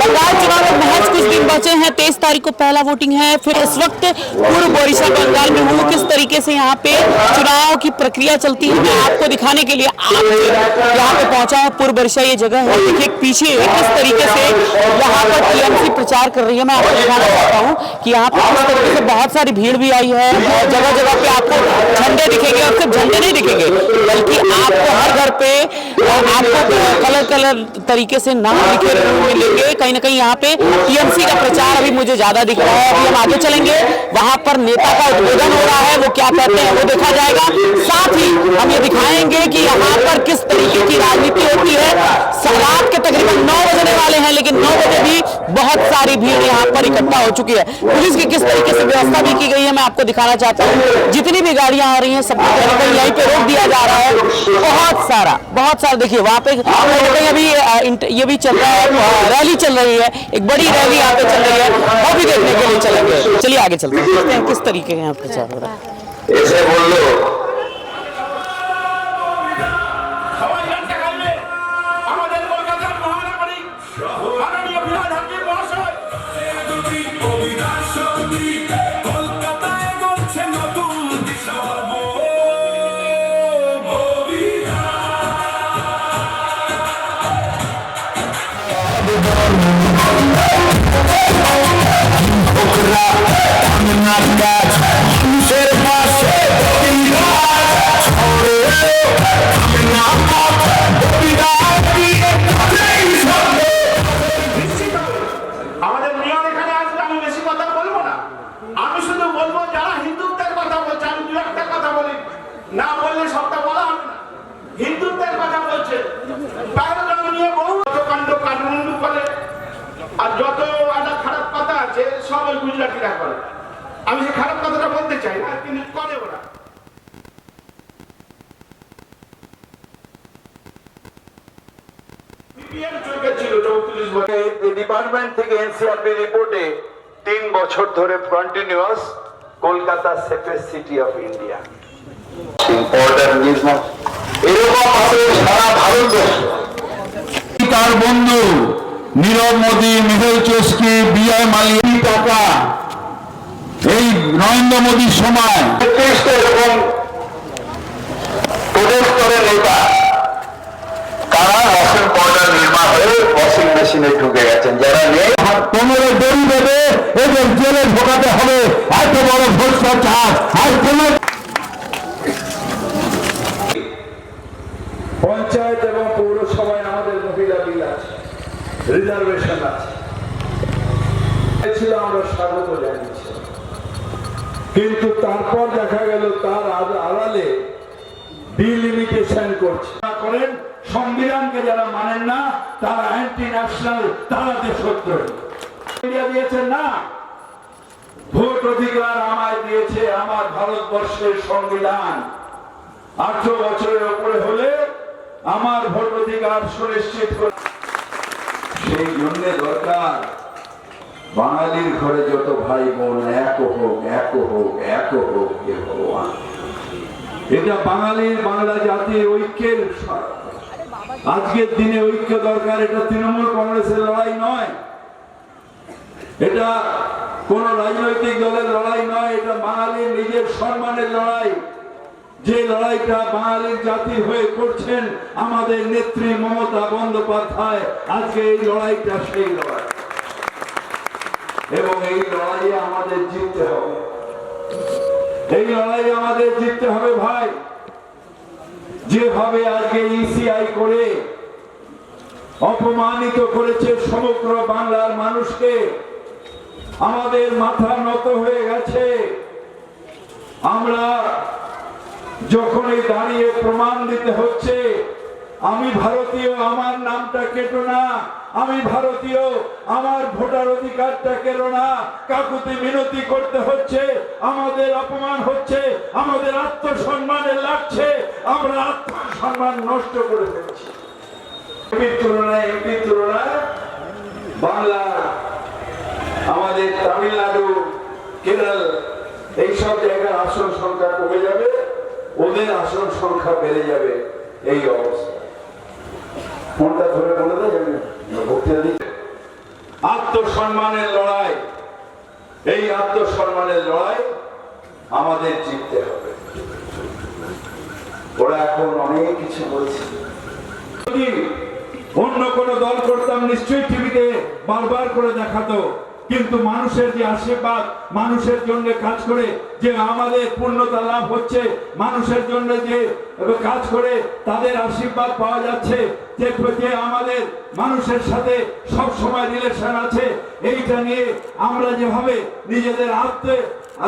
बंगाल चुनाव में महज कुछ दिन बचे हैं। 23 तारीख को पहला वोटिंग है। फिर इस वक्त पूर्व ओडिशा बंगाल में हूँ। किस तरीके से यहाँ पे चुनाव की प्रक्रिया चलती है मैं आपको दिखाने के लिए यहाँ पे पहुंचा हूँ। पूर्व ओडिशा ये जगह है। देखिए पीछे किस तरीके से यहाँ पर टीएमसी प्रचार कर रही है। मैं आपको दिखाना चाहता हूँ कि यहाँ पर किस तरीके से बहुत सारी भीड़ भी आई है। जगह जगह पे आपको झंडे दिखेंगे और सिर्फ झंडे नहीं दिखेंगे बल्कि आपको हर घर पे आपको कलर तरीके से नाम लिखे मिलेंगे। कहीं ना कहीं यहाँ पे टीएमसी का प्रचार अभी मुझे ज्यादा दिख रहा है। अभी हम आगे चलेंगे, वहां पर नेता का उद्बोधन हो रहा है, वो क्या कहते हैं वो देखा जाएगा। साथ ही हम ये दिखाएंगे कि यहाँ पर किस तरीके की राजनीति होती है। रात के तकरीबन 9 बजने वाले हैं लेकिन 9 बजे भी बहुत सारी भीड़ यहाँ पर इकट्ठा हो चुकी है। पुलिस की किस तरीके से व्यवस्था भी की गई है मैं आपको दिखाना चाहता हूँ। जितनी भी गाड़ियां आ रही हैं सबको कहीं कहीं यहीं पे रोक दिया जा रहा है। बहुत सारा देखिए वहाँ पे कहीं अभी ये भी चल रहा है, रैली चल रही है, एक बड़ी रैली यहाँ पे चल रही है, वो भी देखने के लिए चलेंगे। चलिए आगे चलते हैं किस तरीके का यहाँ प्रचार हो रहा है। আমি যে খারাপ কথাটা বলতে চাই না কিন্তু করে ওরা বিপিএল চলতে ছিল 34 বছর এই ডিপার্টমেন্ট থেকে এনসিআরবি রিপোর্টে 3 বছর ধরে continuous Kolkata safest city of India important news না এরকম আছে সারা ভারতবর্ষ তার বন্ধু নীরব মোদি মিহুল চোস্কি বিজয় মালিয়া টাকা এই নরেন্দ্র মোদীর সময় এরকম প্রদেশ করে নেতা তারা ওয়াশিং পাউডার নির্মাণ হয়ে ওয়াশিং মেশিনে ঢুকে গেছেন। যারা নেই 15 দড়ি দেবে এদের জেলে ঢোকাতে হবে। এত বড় ভ্রষ্টাচার আর কোন পঞ্চায়েত এবং পৌরসভায় আমাদের মহিলা বিল আছে, রিজার্ভেশন আছে, আমরা স্বাগত জানিয়েছি। কিন্তু তারপর দেখা গেল তার আড়ালে ডিলিমিটেশন করেন। সংবিধানকে যারা মানেন না তারা অ্যান্টি ন্যাশনাল, তারা দেশদ্রোহী। ইন্ডিয়া দিয়েছেন না, ভোট অধিকার আমায় দিয়েছে আমার ভারতবর্ষের সংবিধান। 18 বছরের উপরে হলে আমার ভোট অধিকার সুনিশ্চিত করে। সেই জন্য দরকার বাঙালির ঘরে যত ভাই বোন এক হোক হে ভগবান। এটা বাঙালির বাংলা জাতির ঐক্যের আজকের দিনে ঐক্য দরকার। এটা তৃণমূল কংগ্রেসের লড়াই নয়, এটা কোন রাজনৈতিক দলের লড়াই নয়, এটা বাঙালির নিজের সম্মানের লড়াই। যে লড়াইটা বাঙালির জাতির হয়ে করছেন আমাদের নেত্রী মমতা বন্দ্যোপাধ্যায়, আজকে এই লড়াইটা সেই লড়াই এবং এই লড়াইয়ে আমাদের জিততে হবে। এই লড়াইয়ে আমাদের জিততে হবে ভাই। যেভাবে আজকে ইসিআই করে অপমানিত করেছে সমগ্র বাংলার মানুষকে, আমাদের মাথা নত হয়ে গেছে। আমরা যখনই দাঁড়িয়ে প্রমাণ দিতে হচ্ছে আমি ভারতীয়, আমার নামটা কেটো না, আমি ভারতীয়, আমার ভোটার অধিকারটা কেড়ো না, কাকুতি মিনতি করতে হচ্ছে, আমাদের অপমান হচ্ছে, আমাদের আত্মসম্মানে লাগছে, আমরা আত্মসম্মান নষ্ট করে ফেলছি। এমপির তুলনায় বাংলা, আমাদের তামিলনাড়ু, কেরল এইসব জায়গার আসন সংখ্যা কমে যাবে, ওদের আসন সংখ্যা বেড়ে যাবে। এই অবস্থা ফোনটা ধরে বলে দেয় আত্মসম্মানের লড়াই, এই আত্মসম্মানের লড়াই আমাদের জিততে হবে। ওরা এখন অনেক কিছু বলছে, যদি অন্য কোন দল করতাম নিশ্চয়ই টিভিতে বারবার করে দেখাতো, কিন্তু মানুষের যে আশীর্বাদ, মানুষের জন্য কাজ করে যে আমাদের পূর্ণতা লাভ হচ্ছে, মানুষের জন্য যে কাজ করে তাদের আশীর্বাদ পাওয়া যাচ্ছে, যে আমাদের মানুষের সাথে সব সময় রিলেশন আছে, এইটা নিয়ে আমরা যেভাবে নিজেদের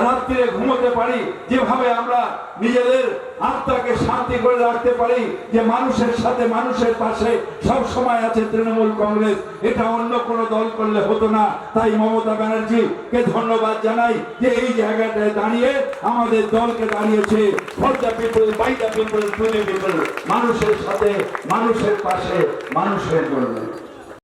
রাত্রিরে ঘুমোতে পারি, যেভাবে আমরা নিজেদের আত্মাকে শান্তি করে রাখতে পারি, যে মানুষের সাথে মানুষের পাশে সব সময় আছে তৃণমূল কংগ্রেস, এটা অন্য কোনো দল করলে হতো না। তাই মমতা ব্যানার্জিকে ধন্যবাদ জানাই যে এই জায়গাটায় দাঁড়িয়ে আমাদের দলকে দাঁড়িয়েছে for the people, by the people, to the people, মানুষের সাথে মানুষের পাশে মানুষের জন্য।